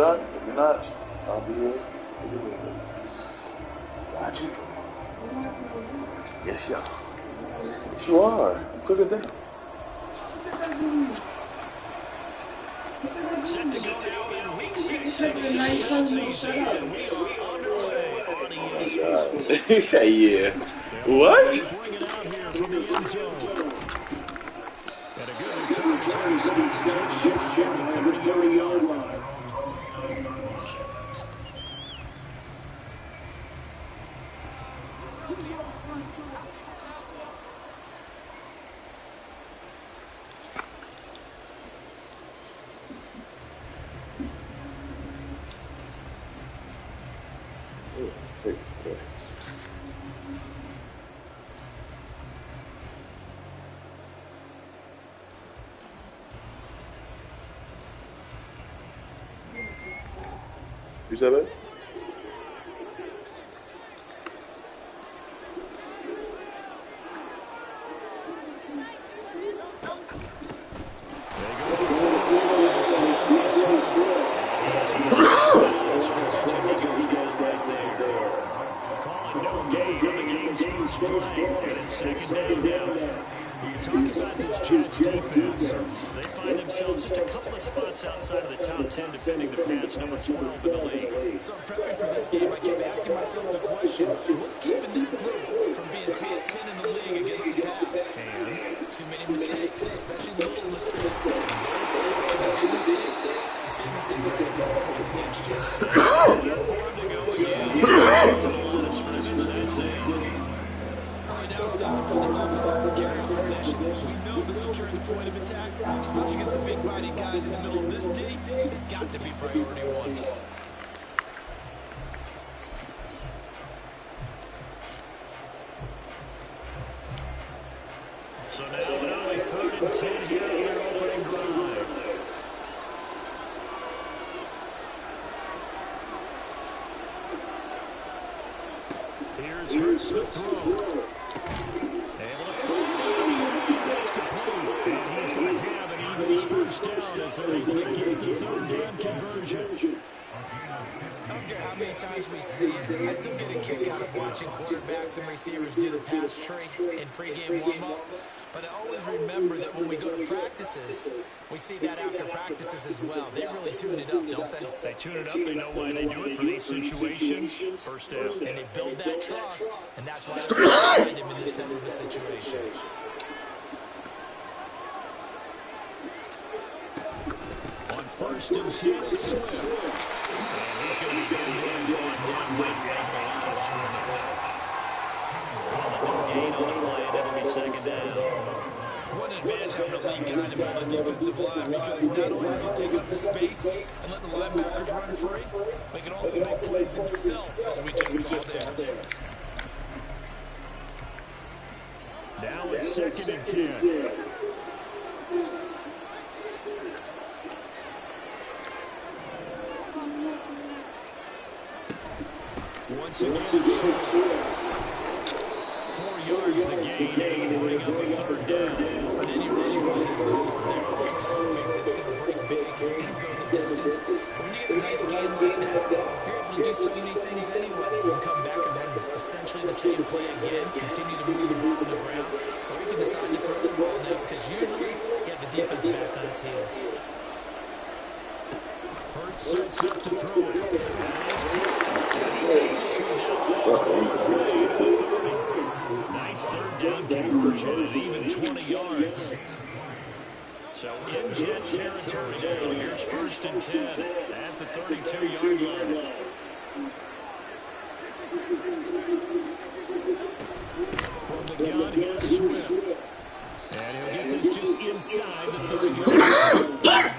done. If you're not, I'll be here. Watching for me. Yes, y'all. Yes, you are. I'm cooking dinner. Set to go now in week 6 of the NFL season, and we are underway on EA Sports. He say, yeah. What? Bring it out here from the end zone. And a good return is going to stop just shy of the 30-yard line. You said it? Outside of the top 10 defending the pass, number 12 in the league. So prepping for this game, I kept asking myself the question, what's keeping this group from being top 10 in the league against the pass? And too many mistakes, especially little mistakes. Big mistakes are going to get points against you. To go again. To the line of scrimmage, that's it. Down stuff from this offensive carries possession. We know the securing the point of attack, especially against the big-bodied guys in the middle of this D, has got to be priority one. So now with only 3rd and 10 here on their opening drive. Here's Hurts to throw. First down as they're able to get the 3rd down conversion. I don't care how many times we see it. I still get a kick out of watching quarterbacks and receivers do the pass tree in pregame warm-up. But I always remember that when we go to practices, we see that after practices as well. They really tune it up, don't they? They tune it up. They know why they do it for these situations. First down. And they build that trust, and that's why they're behind him in this type of a situation. First and 10, Swift. And he's going to be brought down right at the line of scrimmage. No gain on the play, and it'll be 2nd down. One advantage having a lead guy to build a defensive line, because not only does he take up the space and let the linebackers run free, but he can also make plays himself, as we just saw there. Now it's 2nd and 10. Once again, 4 yards the gain, able to bring up a 3rd down. But any running play that's called there, always hoping it's going to break big and go the distance. When you get a nice game like that, you're able to do so many things anyway. You can come back and run essentially the same play again, continue to move the ball on the ground, or you can decide to throw the ball now, because usually you have the defense back on its heels. Hurts sets up to throw it. He takes this one down. Nice 3rd down conversion at even 20 yards. So in jet territory now. Here's 1st and 10 at the 32-yard line. From the gun, here's Swift. And he'll get this just inside the 30-yard line.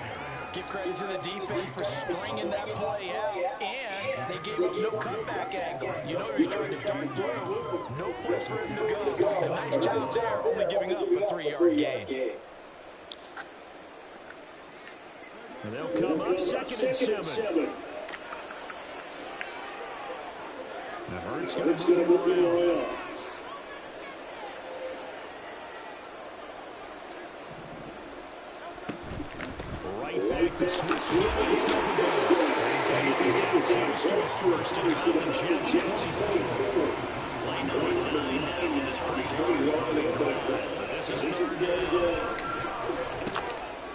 Give credit to the defense for stringing that play out, and they gave up no cutback angle. You know he's trying to dart through. No place for him to go. A nice job there, only giving up a 3-yard gain. And they'll come up 2nd and 7. Now Hurts going to move him around. Right back to Swift again on 2nd down. first at about the Jets' 24. Play number 9 down in this pretty long drive. But this is third down.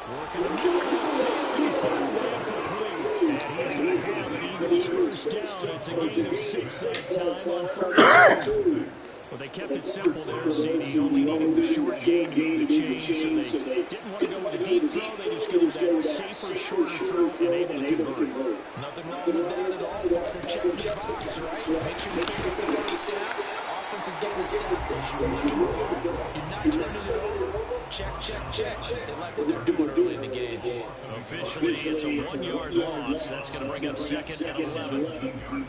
Working the middle of the field. He's got it incomplete. And he's going to have the Eagles first down. It's a gain of 6 that time on 32. Well, they kept it simple there, CD, only needing the short game to move the chains, so they didn't want to go with a deep throw. They just go with that safer, shorter throw and able to convert. Nothing wrong with that at all. That's for checking the box, right? Make sure you pick up the first down. Offense is getting established. You're not turning it over. Check, check, check. They like what they're doing early in the game. Officially, it's a 1-yard loss. That's going to bring up 2nd and 11.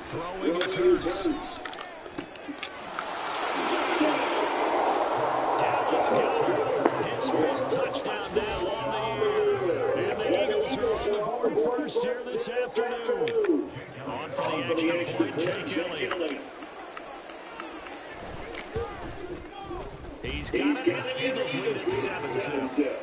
Throwing is Hurts. Dallas Goedert, his 5th touchdown now on the year. And the Eagles are on the board first here this afternoon. On for the extra point, Jake Elliott. He's got it, and the Eagles lead at 7-2.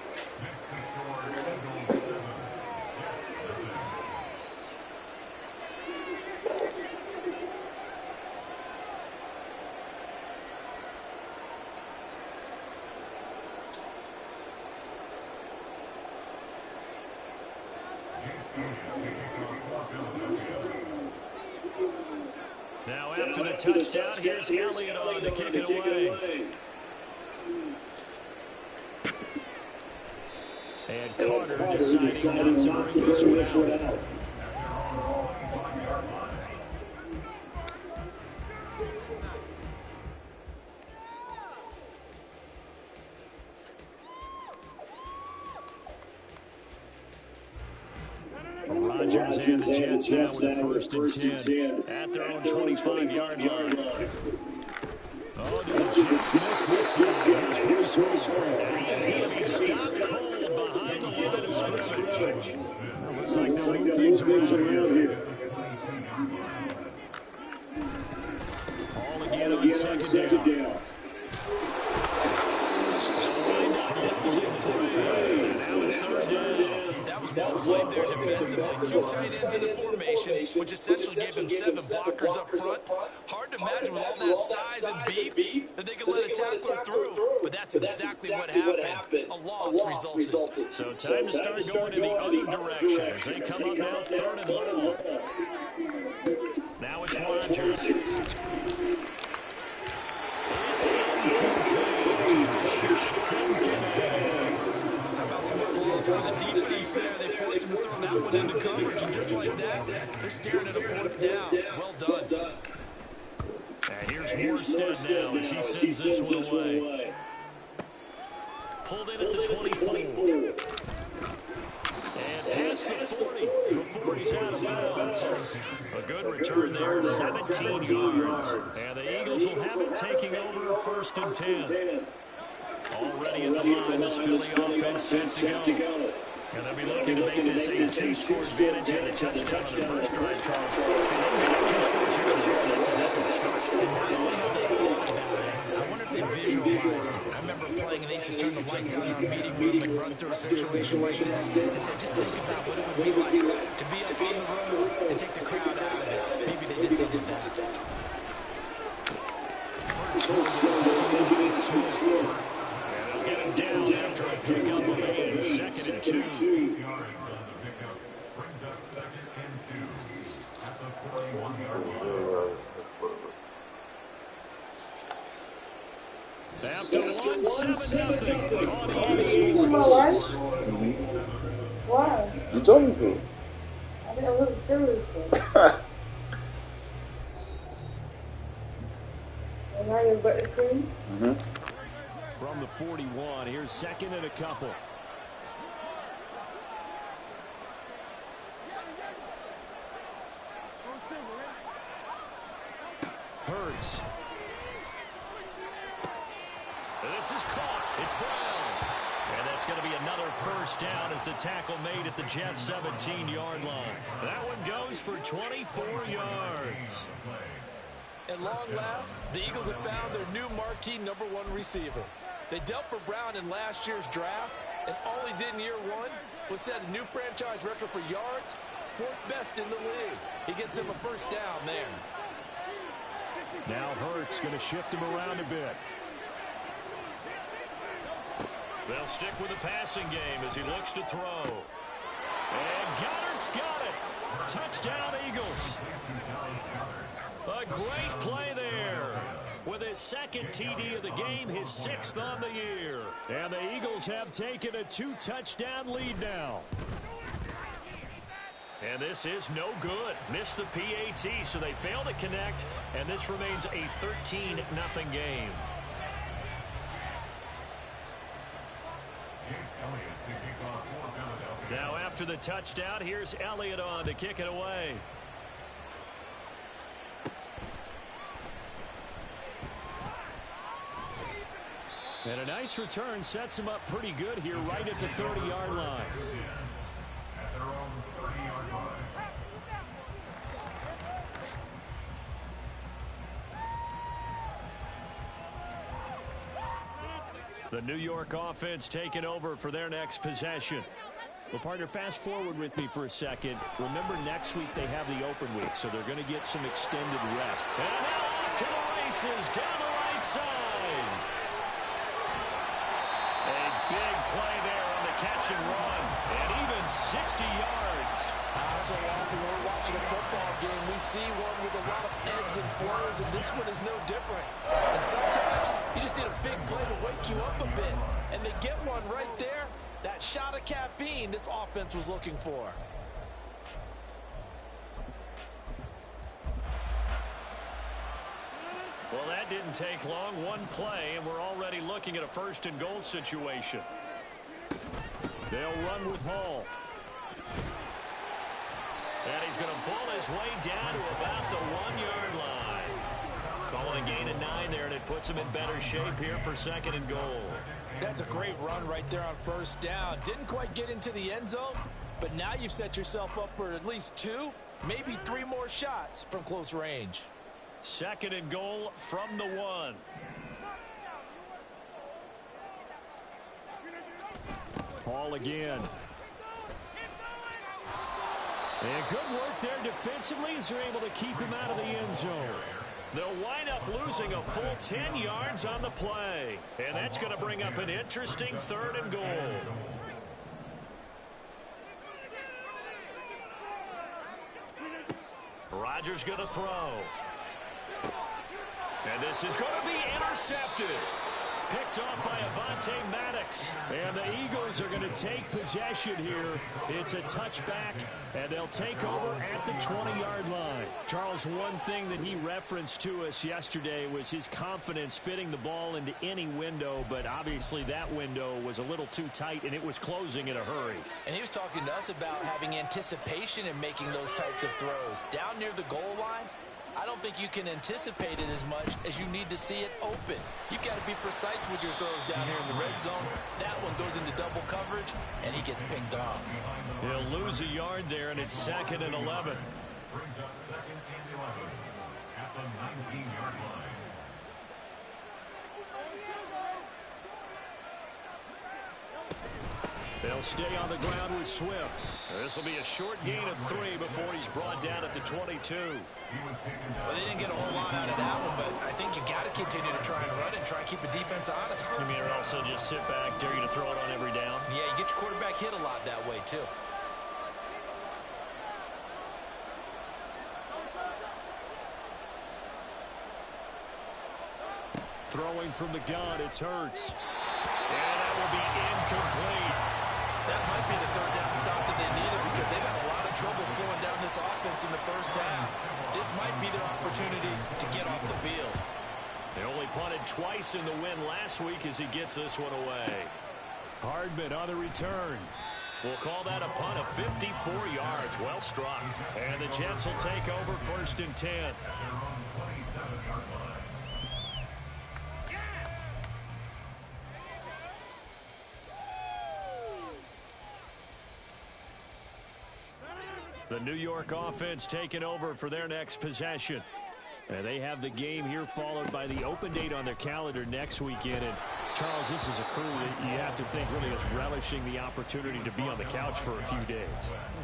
Now after the touchdown, here's Elliott on to kick it away. And Carter deciding not to bring this one out. Rodgers and the Jets now with a 1st and 10 at their own 25-yard line. Oh, did the Jets miss this guy? Here's Bruce Hall. And he's going to be stopped cold behind the line of scrimmage. Looks like they'll move things around here. All again on 2nd down. Now it's 3rd down. That was well played there defensively. 2 tight ends in the formation, which essentially gave them 7 blockers up front. Hard to imagine with all that size and beef that they could let a tackler through. But that's exactly what happened. A loss resulted. So time to start going in the other direction as they come up now 3rd and long. Now it's Rodgers. It's For the defense there, they forced him to throw that one into coverage, and just like that, they're staring at a 4th down. Well done. And here's Morstead now as he sends this one away. Pulled in at the 24. And past the 40 before he's out of bounds. A good return there, 17 yards. And the Eagles will have it taking over 1st and 10. Already at the line, this Philly offense set to go. And they'll be looking to make this a 2-score advantage and a touchdown on the first drive, Charles. And 2 scores here as well. That's a heck of a start. And not only have they thought about it, I wonder if they visualized it. I remember playing, and they used to turn the lights out in our meeting room and run through a situation like this and say, just think about what it would be like to be up on the road and take the crowd out of it. Maybe they did something like that. Get him down after a pickup of 8, 2nd and 2. Brings up 2nd and 2 at the 41-yard line. After 1-7-0 on EA Sports. My wife? Why? You told me to. I mean, it was a serious thing. So now you're better cream? From the 41, here's 2nd and a couple. Hurts. This is caught. It's Brown. And that's going to be another 1st down as the tackle made at the Jets' 17-yard line. That one goes for 24 yards. At long last, the Eagles have found their new marquee #1 receiver. They dealt for Brown in last year's draft, and all he did in year one was set a new franchise record for yards, 4th best in the league. He gets him a first down there. Now Hurts going to shift him around a bit. They'll stick with the passing game as he looks to throw. And Goddard's got it. Touchdown, Eagles. A great play there. With his 2nd TD of the game, his 6th on the year. And the Eagles have taken a 2-touchdown lead now. And this is no good. Missed the PAT, so they fail to connect, and this remains a 13-0 game. Now after the touchdown, here's Elliott on to kick it away. And a nice return sets him up pretty good here right at the 30-yard line. At their own 30-yard line. The New York offense taking over for their next possession. Well, partner, fast forward with me for a second. Remember, next week they have the open week, so they're going to get some extended rest. And now off to the races down the right side. A big play there on the catch and run, and even 60 yards. So often when we're watching a football game, we see one with a lot of ebbs and flows, and this one is no different. And sometimes you just need a big play to wake you up a bit. And they get one right there. That shot of caffeine this offense was looking for. Well, that didn't take long. One play, and we're already looking at a 1st and goal situation. They'll run with Hall. And he's going to pull his way down to about the 1-yard line. Calling a gain of 9 there, and it puts him in better shape here for 2nd and goal. That's a great run right there on 1st down. Didn't quite get into the end zone, but now you've set yourself up for at least 2, maybe 3 more shots from close range. 2nd and goal from the 1. Hall again. And good work there defensively as they're able to keep him out of the end zone. They'll wind up losing a full 10 yards on the play. And that's going to bring up an interesting 3rd and goal. Rodgers going to throw. And this is going to be intercepted. Picked off by Avonte Maddox. And the Eagles are going to take possession here. It's a touchback, and they'll take over at the 20-yard line. Charles, one thing that he referenced to us yesterday was his confidence fitting the ball into any window, but obviously that window was a little too tight, and it was closing in a hurry. And he was talking to us about having anticipation in making those types of throws. Down near the goal line, I don't think you can anticipate it as much as you need to see it open. You've got to be precise with your throws down here in the red zone. That one goes into double coverage, and he gets picked off. He'll lose a yard there, and it's 2nd and 11. Brings up 2nd and 11 at the 19-yard line. They'll stay on the ground with Swift. This will be a short gain of 3 before he's brought down at the 22. Well, they didn't get a whole lot out of that one, but I think you got to continue to try and run and try and keep the defense honest. You mean, or also just sit back, dare you to throw it on every down? Yeah, you get your quarterback hit a lot that way, too. Throwing from the gun, it's Hurts. And that will be incomplete. That might be the 3rd down stop that they needed because they've had a lot of trouble slowing down this offense in the 1st half. This might be their opportunity to get off the field. They only punted twice in the win last week as he gets this one away. Hardman on the return. We'll call that a punt of 54 yards. Well struck. And the Jets will take over 1st and 10. The New York offense taking over for their next possession. And they have the game here followed by the open date on their calendar next weekend. And Charles, this is a crew that you have to think really is relishing the opportunity to be on the couch for a few days.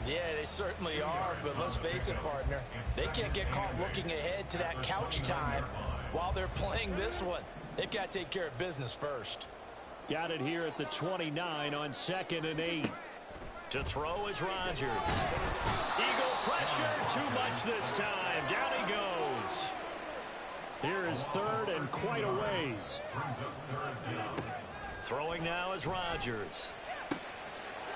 Yeah, they certainly are, but let's face it, partner. They can't get caught looking ahead to that couch time while they're playing this one. They've got to take care of business first. Got it here at the 29 on 2nd and 8. To throw is Rodgers. Eagle pressure, too much this time. Down he goes. Here is 3rd and quite a ways. Throwing now is Rodgers.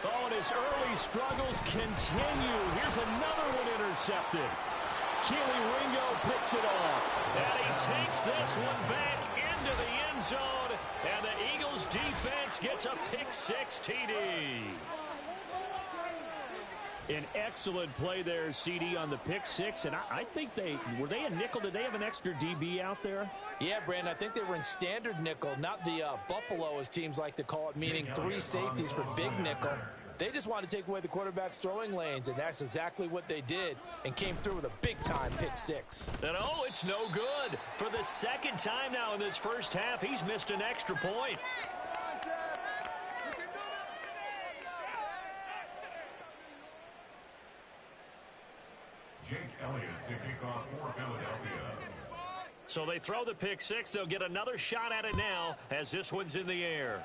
Oh, and his early struggles continue. Here's another one intercepted. Keely Ringo picks it off. And he takes this one back into the end zone. And the Eagles defense gets a pick-6 TD. An excellent play there, CD, on the pick-6. And I think were they a nickel? Did they have an extra DB out there? Yeah, Brandon, I think they were in standard nickel, not the Buffalo, as teams like to call it, meaning 3 safeties for big nickel. They just wanted to take away the quarterback's throwing lanes, and that's exactly what they did, and came through with a big-time pick-6. And oh, it's no good. For the 2nd time now in this first half, he's missed an extra point. Jake Elliott to kick off for Philadelphia. So they throw the pick-6. They'll get another shot at it now as this one's in the air.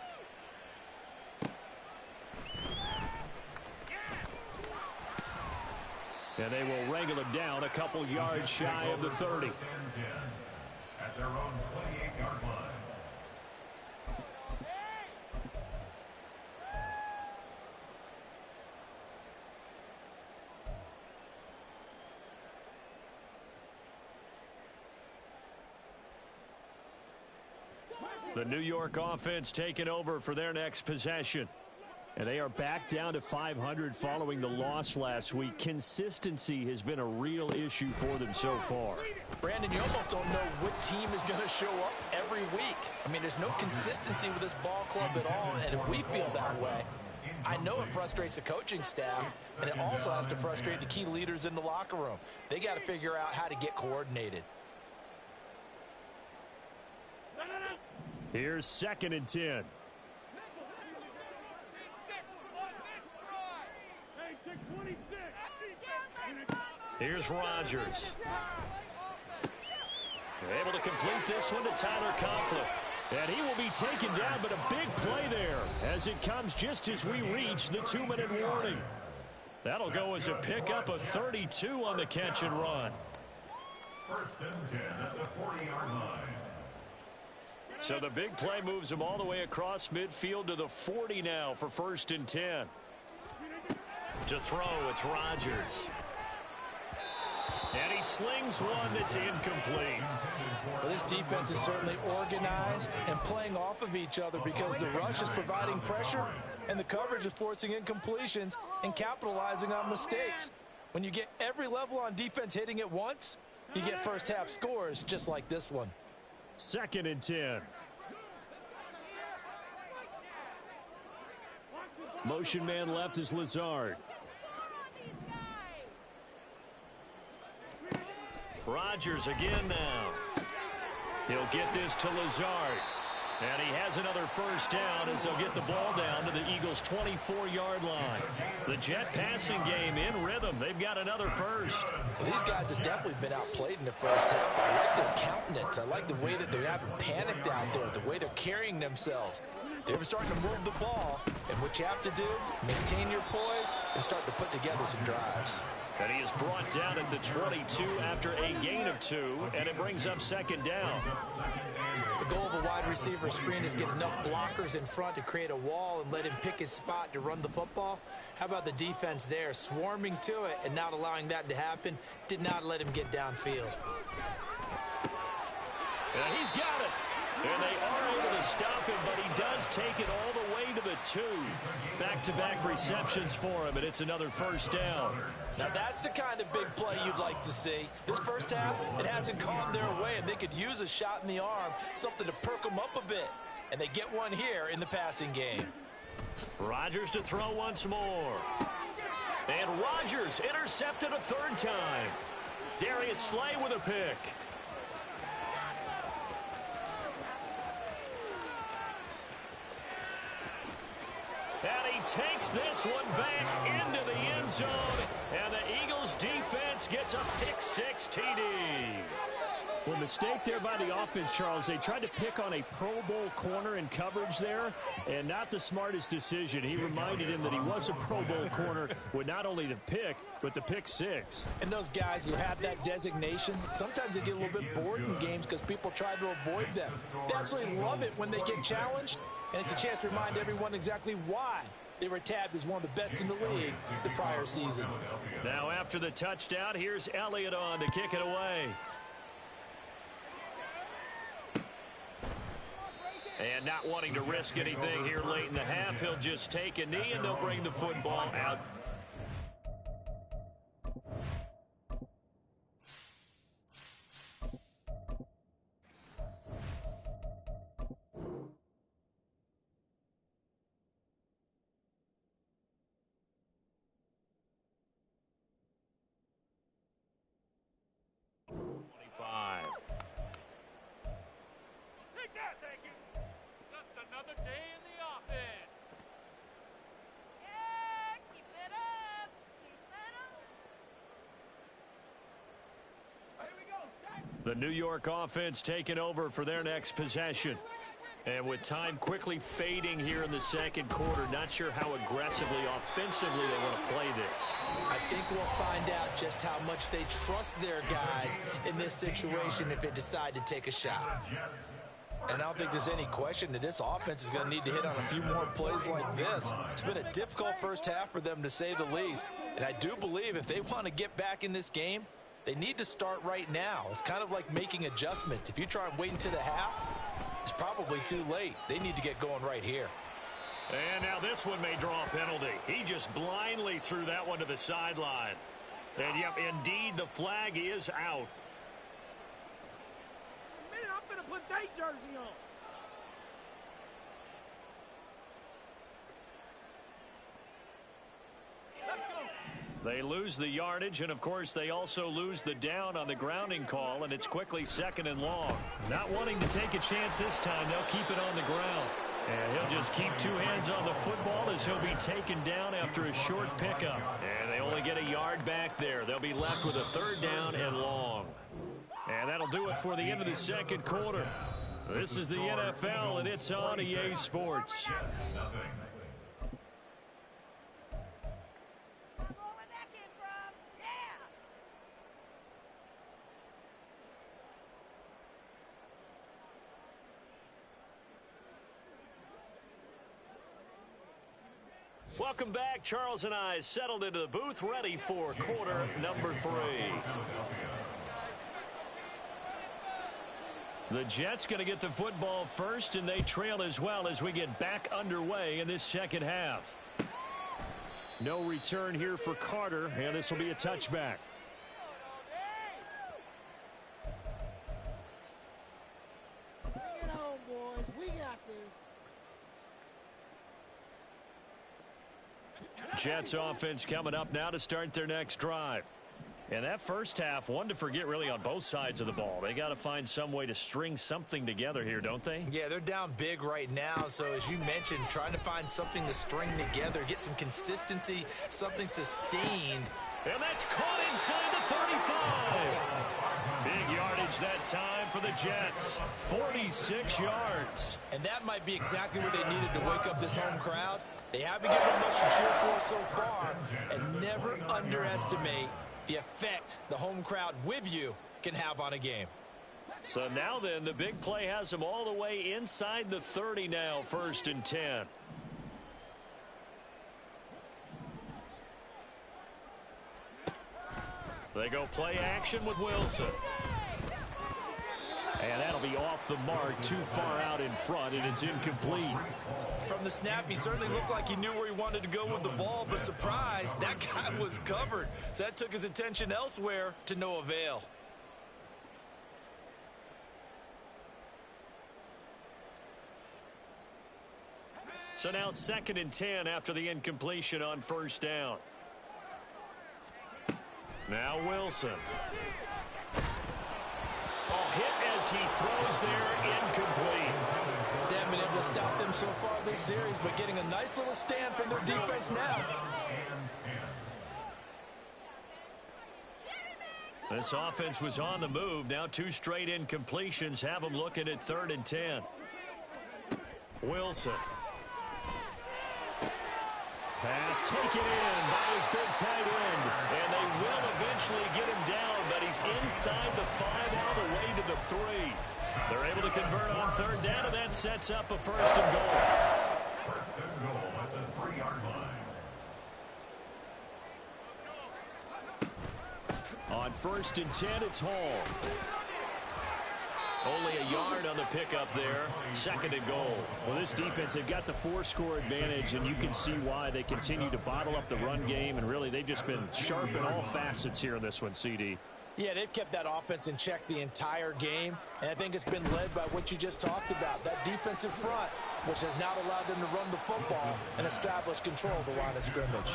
And they will wrangle him down a couple yards shy of the 30. At their own 28-yard line. The New York offense taking over for their next possession. And they are back down to 500 following the loss last week. Consistency has been a real issue for them so far. Brandon, you almost don't know what team is going to show up every week. I mean, there's no consistency with this ball club at all, and if we feel that way, I know it frustrates the coaching staff, and it also has to frustrate the key leaders in the locker room. They got to figure out how to get coordinated. Here's 2nd and 10. Here's Rodgers. They're able to complete this one to Tyler Conklin. And he will be taken down, but a big play there as it comes just as we reach the 2-minute warning. That'll go as a pickup of 32 on the catch and run. 1st and 10 at the 40-yard line. So the big play moves him all the way across midfield to the 40 now for 1st and 10. To throw, it's Rodgers. And he slings one that's incomplete. Well, this defense is certainly organized and playing off of each other because the rush is providing pressure and the coverage is forcing incompletions and capitalizing on mistakes. When you get every level on defense hitting at once, you get first half scores just like this one. 2nd and 10. Motion man left is Lazard. Rodgers again now. He'll get this to Lazard. And he has another first down as they'll get the ball down to the Eagles' 24-yard line. The Jet passing game in rhythm. They've got another first. Well, these guys have definitely been outplayed in the first half. I like their countenance. I like the way that they haven't panicked out there, the way they're carrying themselves. They were starting to move the ball, and what you have to do, maintain your poise and start to put together some drives. And he is brought down at the 22 after a gain of 2, and it brings up 2nd down. The goal of a wide receiver screen is get enough blockers in front to create a wall and let him pick his spot to run the football. How about the defense there, swarming to it and not allowing that to happen? Did not let him get downfield. And he's got it. And they are able to stop him, but he does take it all the way to the 2. Back-to-back receptions for him, and it's another first down. Now that's the kind of big play you'd like to see. This first half, it hasn't gone their way, and they could use a shot in the arm, something to perk them up a bit. And they get one here in the passing game. Rodgers to throw once more. And Rodgers intercepted a 3rd time. Darius Slay with a pick. And he takes this one back into the end zone. And the Eagles defense gets a pick-6 TD. Well, mistake there by the offense, Charles. They tried to pick on a Pro Bowl corner in coverage there, and not the smartest decision. He reminded him that he was a Pro Bowl corner with not only the pick, but the pick-6. And those guys who have that designation, sometimes they get a little bit bored in games because people try to avoid them. They absolutely love it when they get challenged, and it's a chance to remind everyone exactly why they were tabbed as one of the best in the league the prior season. Now after the touchdown, here's Elliott on to kick it away. And not wanting to risk anything here late in the half, he'll just take a knee and they'll bring the football out. The New York offense taking over for their next possession. And with time quickly fading here in the second quarter, not sure how aggressively, offensively they want to play this. I think we'll find out just how much they trust their guys in this situation if they decide to take a shot. And I don't think there's any question that this offense is going to need to hit on a few more plays like this. It's been a difficult first half for them, to say the least. And I do believe if they want to get back in this game, they need to start right now. It's kind of like making adjustments. If you try and wait until the half, it's probably too late. They need to get going right here. And now this one may draw a penalty. He just blindly threw that one to the sideline. And, yep, indeed, the flag is out. Man, I'm finna put that jersey on. They lose the yardage, and, of course, they also lose the down on the grounding call, and it's quickly second and long. Not wanting to take a chance this time, they'll keep it on the ground. And he'll just keep two hands on the football as he'll be taken down after a short pickup. And they only get a yard back there. They'll be left with a third down and long. And that'll do it for the end of the second quarter. This is the NFL, and it's on EA Sports. Welcome back. Charles and I settled into the booth, ready for quarter number 3. The Jets going to get the football first, and they trail as well as we get back underway in this second half. No return here for Carter, and this will be a touchback. Bring it home, boys. We got this. Jets offense coming up now to start their next drive. And that first half, one to forget really on both sides of the ball. They got to find some way to string something together here, don't they? Yeah, they're down big right now. So as you mentioned, trying to find something to string together, get some consistency, something sustained. And that's caught inside the 35. Big yardage that time for the Jets. 46 yards. And that might be exactly what they needed to wake up this home crowd. They haven't given them much to cheer for so far, and never underestimate the effect the home crowd with you can have on a game. So now then, the big play has them all the way inside the 30 now, 1st and 10. They go play action with Wilson. And that'll be off the mark, too far out in front, and it's incomplete. From the snap, he certainly looked like he knew where he wanted to go with the ball, but surprise, that guy was covered. So that took his attention elsewhere to no avail. So now 2nd and 10 after the incompletion on 1st down. Now Wilson. Hit as he throws there, incomplete. They haven't been able to stop them so far this series, but getting a nice little stand from their defense now. This offense was on the move. Now 2 straight incompletions have them looking at 3rd and 10. Wilson. Pass taken in by his big tight end. And they will eventually get him down, but he's inside the 5 all the way to the 3. They're able to convert on 3rd down, and that sets up a 1st and goal. 1st and goal at the 3-yard line. On 1st and 10, it's Hall. Only a yard on the pickup there. 2nd and goal. Well, this defense, they've got the 4-score advantage, and you can see why they continue to bottle up the run game, and really they've just been sharp in all facets here in this one, CD. Yeah, they've kept that offense in check the entire game, and I think it's been led by what you just talked about, that defensive front, which has now allowed them to run the football and establish control of the line of scrimmage.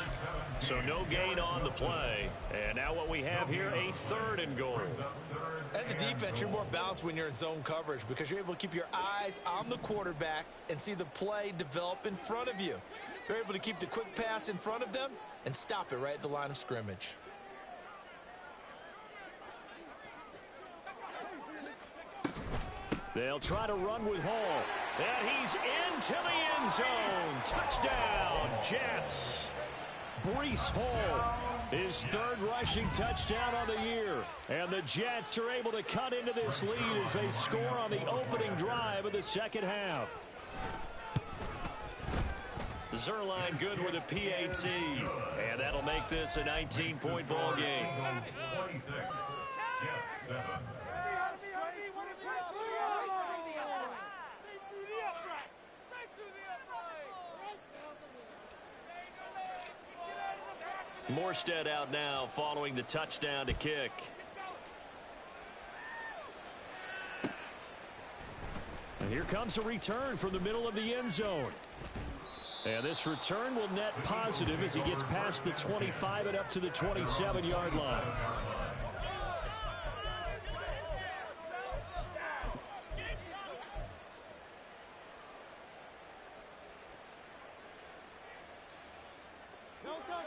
So no gain on the play, and now what we have here, a 3rd and goal. As a defense, you're more balanced when you're in zone coverage because you're able to keep your eyes on the quarterback and see the play develop in front of you. You're able to keep the quick pass in front of them and stop it right at the line of scrimmage. They'll try to run with Hall. And he's into the end zone. Touchdown, Jets. Breece Hall, his 3rd rushing touchdown of the year. And the Jets are able to cut into this lead as they score on the opening drive of the 2nd half. Zerline good with a PAT. And that'll make this a 19-point ball game. 26, Jets 7. Morstead out now following the touchdown to kick. And here comes a return from the middle of the end zone. And this return will net positive as he gets past the 25 and up to the 27-yard line.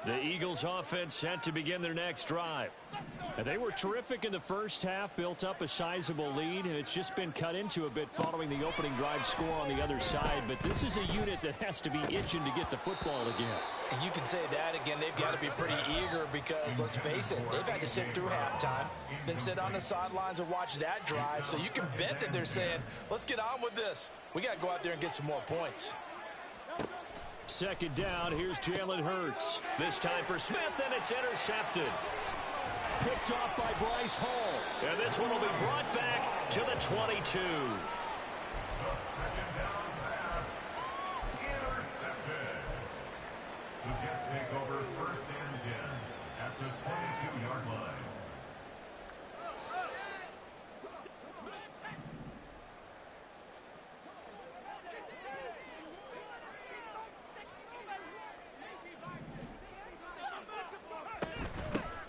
The Eagles offense set to begin their next drive. And they were terrific in the first half, built up a sizable lead, and it's just been cut into a bit following the opening drive score on the other side. But this is a unit that has to be itching to get the football again. And you can say that again, they've got to be pretty eager because, let's face it, they've had to sit through halftime, then sit on the sidelines and watch that drive. So you can bet that they're saying, let's get on with this. We got to go out there and get some more points. 2nd down, here's Jalen Hurts. This time for Smith, and it's intercepted. Picked off by Bryce Hall. And this one will be brought back to the 22. The 2nd down pass, intercepted. The Jets take over 1st and 10 at the 22-yard line.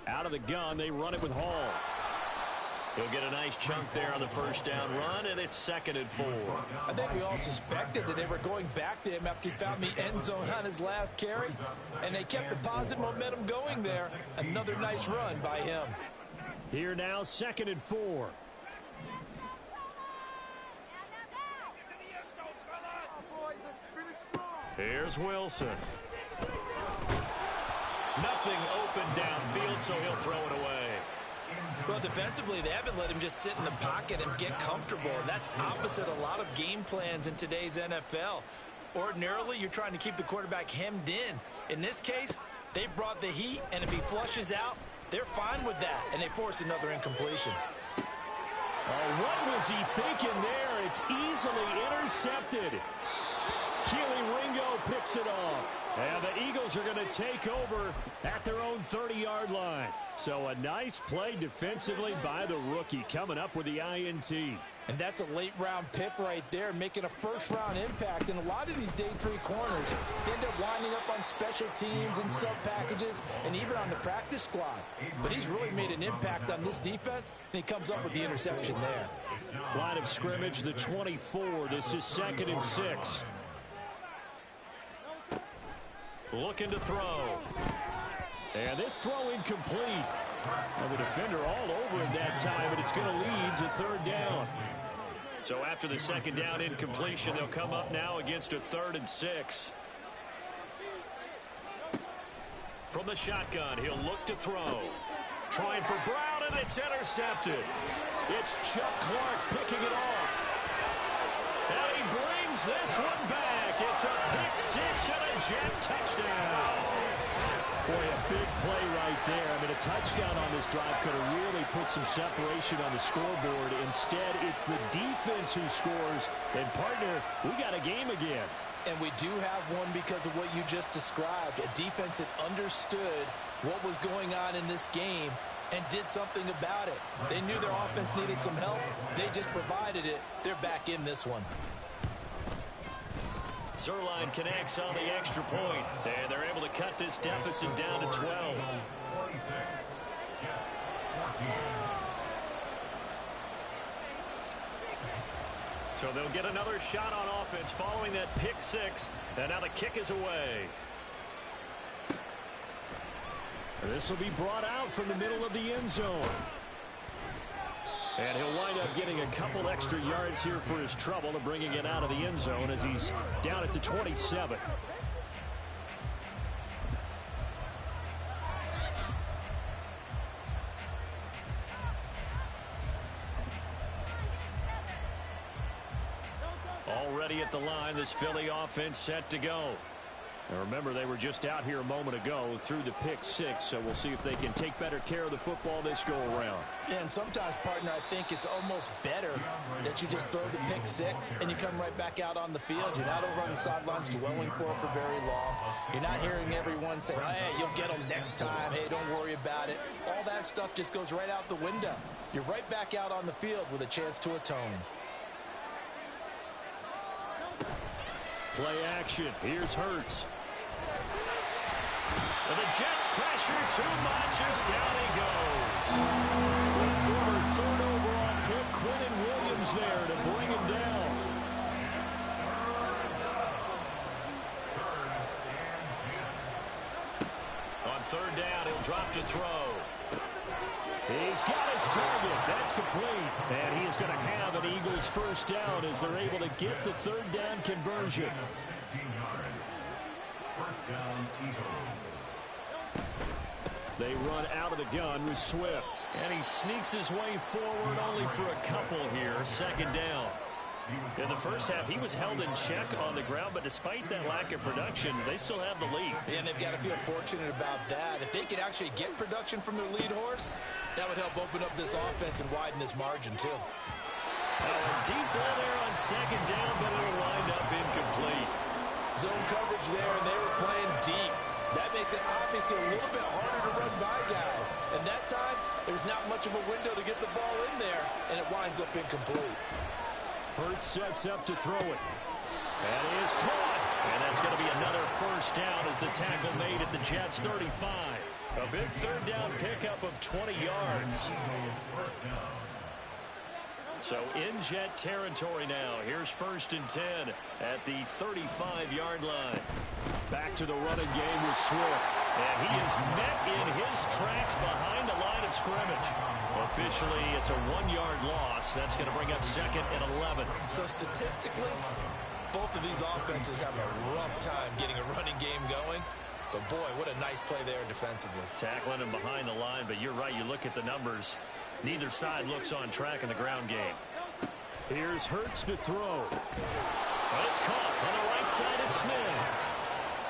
Out of the gun, they run it with Hall. He'll get a nice chunk there on the 1st down run, and it's 2nd and 4. I think we all suspected that they were going back to him after he found the end zone on his last carry, and they kept the positive momentum going there. Another nice run by him. Here now, 2nd and 4. Here's Wilson. Nothing open downfield, so he'll throw it away. Well, defensively, they haven't let him just sit in the pocket and get comfortable, and that's opposite a lot of game plans in today's NFL. Ordinarily, you're trying to keep the quarterback hemmed in. In this case, they brought the heat, and if he flushes out, they're fine with that, and they force another incompletion. Oh, what was he thinking there? It's easily intercepted. Keely Ringo picks it off. And the Eagles are going to take over at their own 30-yard line. So a nice play defensively by the rookie, coming up with the INT. And that's a late-round pick right there, making a first-round impact. And a lot of these day 3 corners end up winding up on special teams and sub-packages and even on the practice squad. But he's really made an impact on this defense, and he comes up with the interception there. Line of scrimmage, the 24. This is 2nd and 6. Looking to throw. And this throw incomplete. Well, the defender all over it that time, but it's going to lead to 3rd down. So after the 2nd down incompletion, they'll come up now against a 3rd and 6. From the shotgun, he'll look to throw. Trying for Brown, and it's intercepted. It's Chuck Clark picking it off. And he brings this one back. It's a pick 6 and a Jet touchdown. Boy, a big play right there. I mean, a touchdown on this drive could have really put some separation on the scoreboard. Instead, it's the defense who scores. And, partner, we got a game again. And we do have one because of what you just described. A defense that understood what was going on in this game and did something about it. They knew their offense needed some help. They just provided it. They're back in this one. Zerline connects on the extra point, and they're able to cut this deficit down to 12. So they'll get another shot on offense following that pick 6, and now the kick is away. This will be brought out from the middle of the end zone. And he'll wind up getting a couple extra yards here for his trouble and bringing it out of the end zone as he's down at the 27. Already at the line, this Philly offense set to go. And remember, they were just out here a moment ago through the pick 6, so we'll see if they can take better care of the football this go-around. Yeah, and sometimes, partner, I think it's almost better that you just throw the pick 6 and you come right back out on the field. You're not over on the sidelines dwelling for it for very long. You're not hearing everyone say, hey, you'll get them next time. Hey, don't worry about it. All that stuff just goes right out the window. You're right back out on the field with a chance to atone. Play action. Here's Hurts. And the Jets pressure too much as down he goes. The former 3rd overall pick, Quentin Williams there to bring him down. On 3rd down, he'll drop to throw. He's got his target. That's complete. And he is going to have an Eagles first down as they're able to get the 3rd down conversion. 16 yards. First down, Eagles. They run out of the gun with Swift. And he sneaks his way forward only for a couple here. 2nd down. In the first half, he was held in check on the ground, but despite that lack of production, they still have the lead. And they've got to feel fortunate about that. If they could actually get production from their lead horse, that would help open up this offense and widen this margin, too. Deep ball there on 2nd down, but it'll wind up incomplete. Zone coverage there, and they were playing deep. That makes it obviously a little bit harder to run by guys. And that time, there's not much of a window to get the ball in there, and it winds up incomplete. Hurts sets up to throw it. That is caught. And that's going to be another first down as the tackle made at the Jets' 35. A big 3rd down pickup of 20 yards. So in Jet territory now. Here's 1st and 10 at the 35-yard line. Back to the running game with Swift. And he is met in his tracks behind the line of scrimmage. Officially, it's a 1-yard loss. That's going to bring up 2nd and 11. So statistically, both of these offenses have a rough time getting a running game going. But, boy, what a nice play there defensively. Tackling him behind the line, but you're right. You look at the numbers. Neither side looks on track in the ground game. Here's Hurts to throw. But it's caught on the right side of Smith.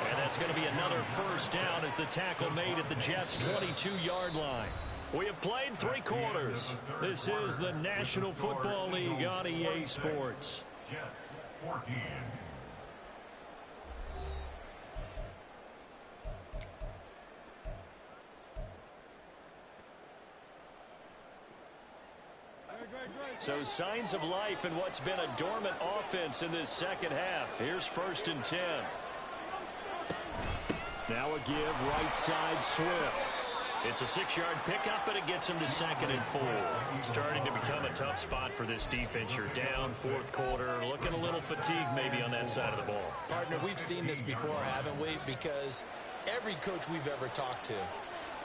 And that's going to be another first down as the tackle made at the Jets' 22-yard line. We have played 3 quarters. This is the National Football League on EA Sports. Jets 14. So signs of life in what's been a dormant offense in this second half. Here's 1st and 10. Now a give right side Swift. It's a 6-yard pickup, but it gets him to 2nd and 4. Starting to become a tough spot for this defense. You're down 4th quarter, looking a little fatigued maybe on that side of the ball. Partner, we've seen this before, haven't we? Because every coach we've ever talked to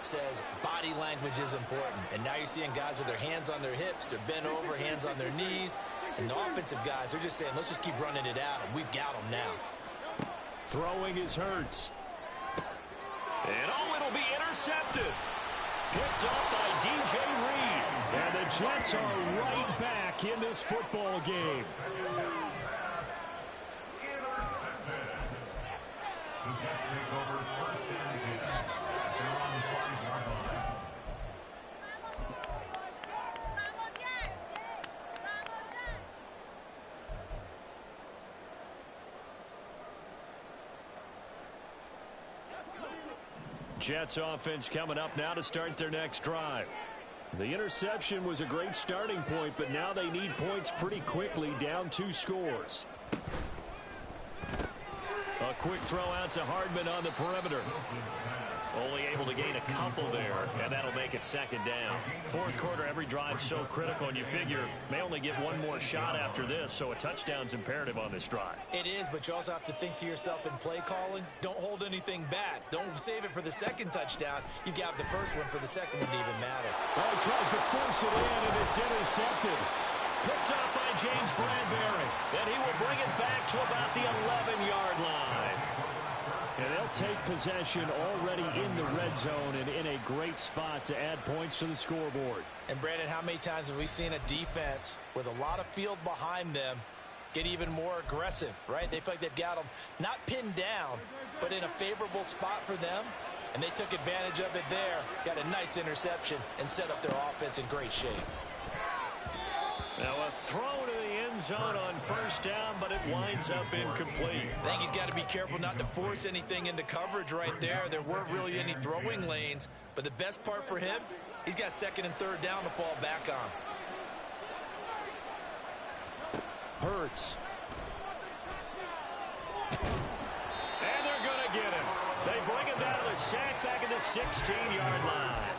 says body language is important. And now you're seeing guys with their hands on their hips, they're bent over, hands on their knees. And the offensive guys, they're just saying, let's just keep running it out, and we've got them now. Throwing is Hurts. And it'll be intercepted. Picked up by DJ Reed. And the Jets are right back in this football game. The Jets take over 1st and 10. They're on the 5-yard line. Jets offense coming up now to start their next drive. The interception was a great starting point, but now they need points pretty quickly, down 2 scores. A quick throw out to Hardman on the perimeter. Only able to gain a couple there, and that'll make it 2nd down. 4th quarter, every drive's so critical, and you figure may only get one more shot after this, so a touchdown's imperative on this drive. It is, but you also have to think to yourself in play calling, don't hold anything back. Don't save it for the 2nd touchdown. You got the first one for the 2nd one to even matter. Well, he tries to force it in, and it's intercepted. Picked up by James Bradbury. Then he will bring it back to about the 11-yard line. And they'll take possession already in the red zone and in a great spot to add points to the scoreboard. And, Brandon, how many times have we seen a defense with a lot of field behind them get even more aggressive, right? They feel like they've got them not pinned down, but in a favorable spot for them. And they took advantage of it there, got a nice interception, and set up their offense in great shape. Now a throw to the end zone on 1st down, but it winds up incomplete. I think he's got to be careful not to force anything into coverage right there. There weren't really any throwing lanes, but the best part for him, he's got 2nd and 3rd down to fall back on. Hurts. And they're going to get him. They bring him down to the sack back at the 16-yard line.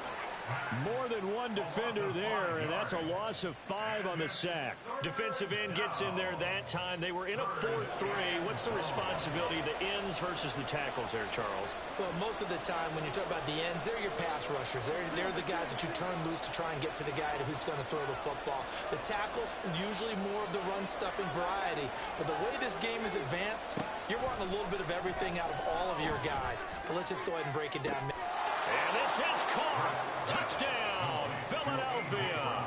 More than one defender there, and that's a loss of 5 on the sack. Defensive end gets in there that time. They were in a 4-3. What's the responsibility, the ends versus the tackles there, Charles? Well, most of the time when you talk about the ends, they're your pass rushers. They're the guys that you turn loose to try and get to the guy who's going to throw the football. The tackles, usually more of the run-stuffing variety. But the way this game is advanced, you're wanting a little bit of everything out of all of your guys. But let's just go ahead and break it down. And this is caught. Touchdown, Philadelphia.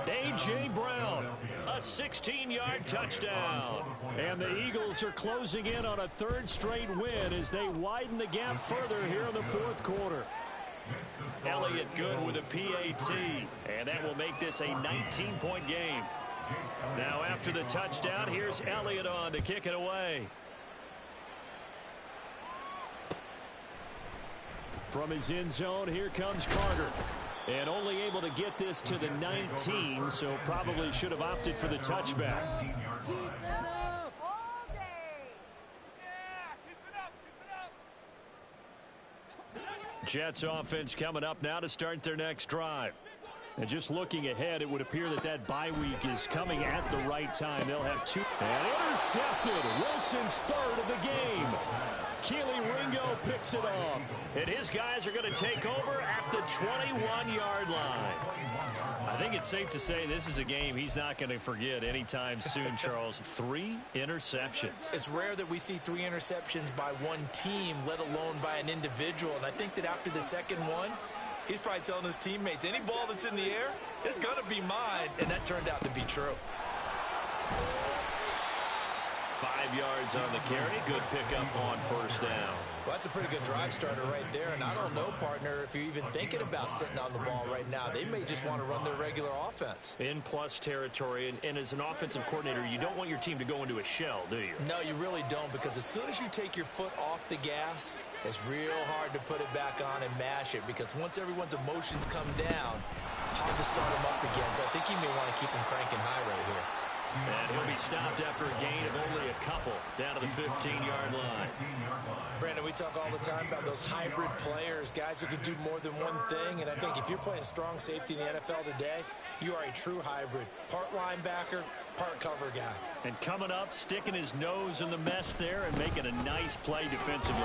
A.J. Brown, a 16-yard touchdown. And the Eagles are closing in on a 3rd straight win as they widen the gap further here in the 4th quarter. Elliott good with a PAT, and that will make this a 19-point game. Now after the touchdown, here's Elliott on to kick it away. From his end zone, here comes Carter. And only able to get this to the 19, so probably should have opted for the touchback. Jets offense coming up now to start their next drive. And just looking ahead, it would appear that that bye week is coming at the right time. They'll have 2. And intercepted. Wilson's 3rd of the game. Keely Ringo picks it off. And his guys are going to take over at the 21-yard line. I think it's safe to say this is a game he's not going to forget anytime soon, Charles. 3 interceptions. It's rare that we see 3 interceptions by one team, let alone by an individual. And I think that after the 2nd one, he's probably telling his teammates, any ball that's in the air, it's going to be mine. And that turned out to be true. 5 yards on the carry. Good pickup on 1st down. Well, that's a pretty good drive starter right there. And I don't know, partner, if you're even thinking about sitting on the ball right now. They may just want to run their regular offense. In plus territory. And as an offensive coordinator, you don't want your team to go into a shell, do you? No, you really don't. Because as soon as you take your foot off the gas, it's real hard to put it back on and mash it. Because once everyone's emotions come down, hard to start him up again, so I think he may want to keep him cranking high right here. And he'll be stopped after a gain of only a couple down to the 15-yard line. Brandon, we talk all the time about those hybrid players, guys who can do more than one thing, and I think if you're playing strong safety in the NFL today, you are a true hybrid. Part linebacker, part cover guy. And coming up, sticking his nose in the mess there and making a nice play defensively.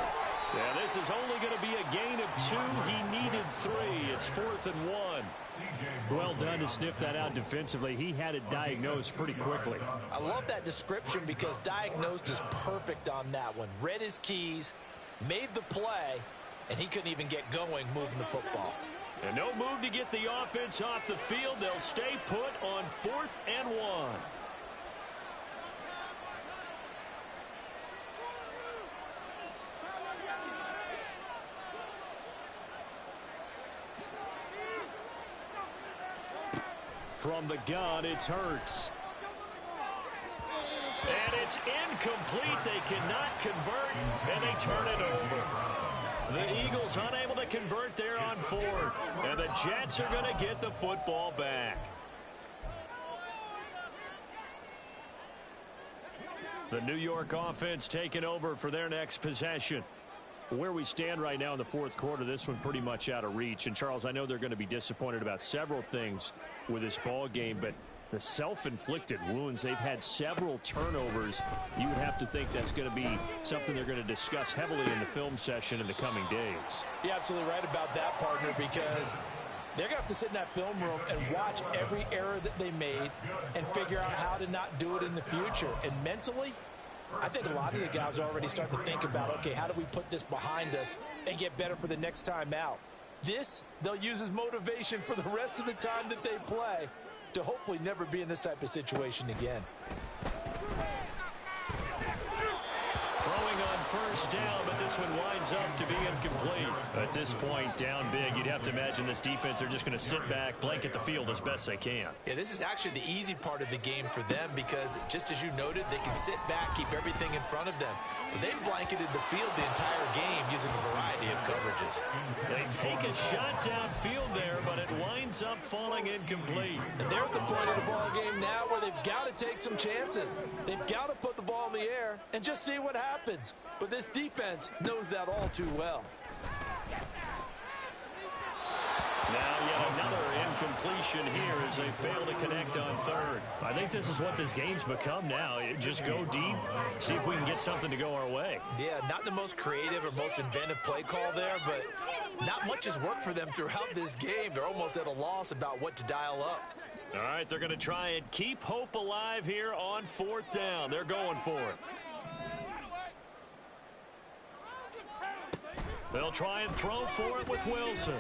Yeah, this is only going to be a gain of 2. He needed 3. It's 4th and 1. Well done to sniff that out defensively. He had it diagnosed pretty quickly. I love that description because diagnosed is perfect on that one. Read his keys, made the play, and he couldn't even get going moving the football. And no move to get the offense off the field. They'll stay put on 4th and 1. From the gun, it's Hurts. And it's incomplete. They cannot convert, and they turn it over. The Eagles unable to convert there on 4th. And the Jets are going to get the football back. The New York offense taking over for their next possession. Where we stand right now in the 4th quarter, this one pretty much out of reach. And, Charles, I know they're going to be disappointed about several things with this ball game, but the self-inflicted wounds, they've had several turnovers. You would have to think that's going to be something they're going to discuss heavily in the film session in the coming days. You're absolutely right about that, partner, because they're going to have to sit in that film room and watch every error that they made and figure out how to not do it in the future. And mentally, I think a lot of the guys are already starting to think about, okay, how do we put this behind us and get better for the next time out? This, they'll use as motivation for the rest of the time that they play to hopefully never be in this type of situation again. Throwing on first down, but this one winds up to be incomplete. At this point, down big, you'd have to imagine this defense, they're just going to sit back, blanket the field as best they can. Yeah, this is actually the easy part of the game for them because, just as you noted, they can sit back, keep everything in front of them. But they've blanketed the field the entire game using a variety of coverages. They take a shot downfield there, but it winds up falling incomplete. And they're at the point of the ball game now where they've got to take some chances. They've got to put the ball in the air and just see what happens. But this defense knows that all too well. Now yet another incompletion here as they fail to connect on 3rd. I think this is what this game's become now. Just go deep, see if we can get something to go our way. Yeah, not the most creative or most inventive play call there, but not much has worked for them throughout this game. They're almost at a loss about what to dial up. All right, they're going to try and keep hope alive here on 4th down. They're going for it. They'll try and throw for it with Wilson.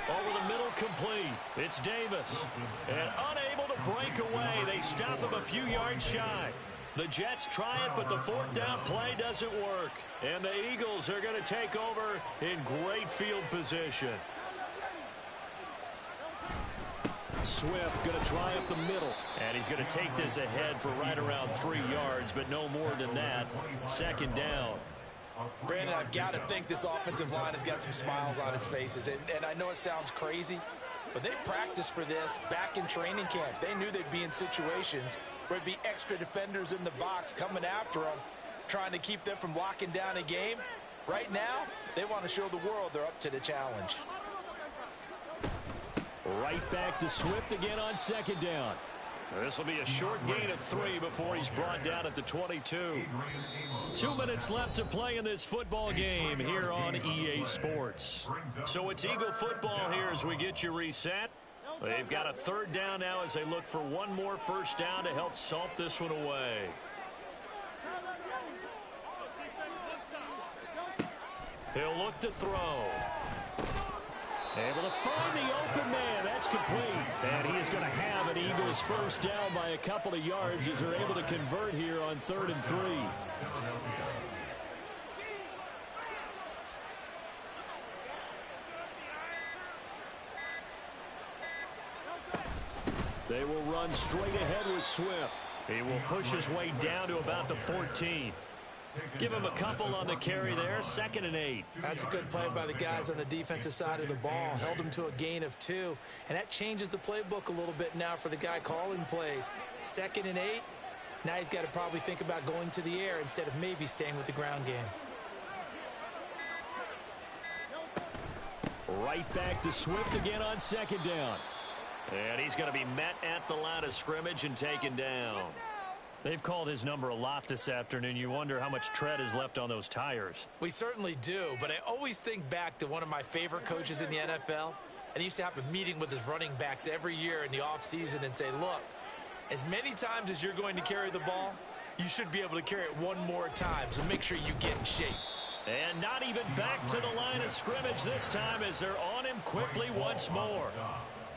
Over the middle, complete. It's Davis. And unable to break away. They stop him a few yards shy. The Jets try it, but the 4th down play doesn't work. And the Eagles are going to take over in great field position. Swift going to try up the middle. And he's going to take this ahead for right around 3 yards, but no more than that. 2nd down. Brandon, I've got to think this offensive line has got some smiles on its faces. And I know it sounds crazy, but they practiced for this back in training camp. They knew they'd be in situations where it'd be extra defenders in the box coming after them, trying to keep them from locking down a game. Right now, they want to show the world they're up to the challenge. Right back to Swift again on 2nd down. This will be a short gain of 3 before he's brought down at the 22. 2 minutes left to play in this football game here on EA Sports. So it's Eagle football here as we get you reset. They've got a 3rd down now as they look for one more first down to help salt this one away. He'll look to throw. Able to find the open man. That's complete. And he is going to have an Eagles first down by a couple of yards as they're able to convert here on 3rd and 3. They will run straight ahead with Swift. He will push his way down to about the 14. Give him a couple on the carry there, 2nd and 8. That's a good play by the guys on the defensive side of the ball. Held him to a gain of 2. And that changes the playbook a little bit now for the guy calling plays. 2nd and 8. Now he's got to probably think about going to the air instead of maybe staying with the ground game. Right back to Swift again on 2nd down. And he's going to be met at the line of scrimmage and taken down. They've called his number a lot this afternoon. You wonder how much tread is left on those tires. We certainly do, but I always think back to one of my favorite coaches in the NFL. And he used to have a meeting with his running backs every year in the offseason and say, look, as many times as you're going to carry the ball, you should be able to carry it one more time, so make sure you get in shape. And not even back to the line of scrimmage this time as they're on him quickly once more.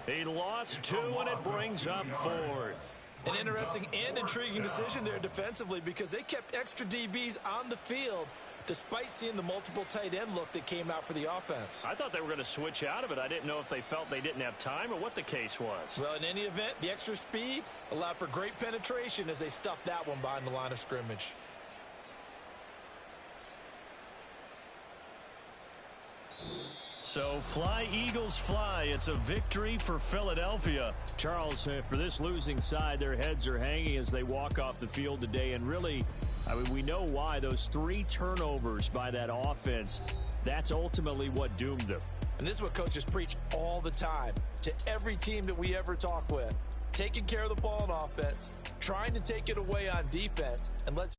He lost 2, and it brings up 4th. An interesting and intriguing decision there defensively because they kept extra DBs on the field despite seeing the multiple tight end look that came out for the offense. I thought they were going to switch out of it. I didn't know if they felt they didn't have time or what the case was. Well, in any event, the extra speed allowed for great penetration as they stuffed that one behind the line of scrimmage. So fly, Eagles, fly. It's a victory for Philadelphia. Charles, for this losing side, their heads are hanging as they walk off the field today. And really, I mean, we know why. Those 3 turnovers by that offense, that's ultimately what doomed them. And this is what coaches preach all the time to every team that we ever talk with. Taking care of the ball on offense, trying to take it away on defense, and let's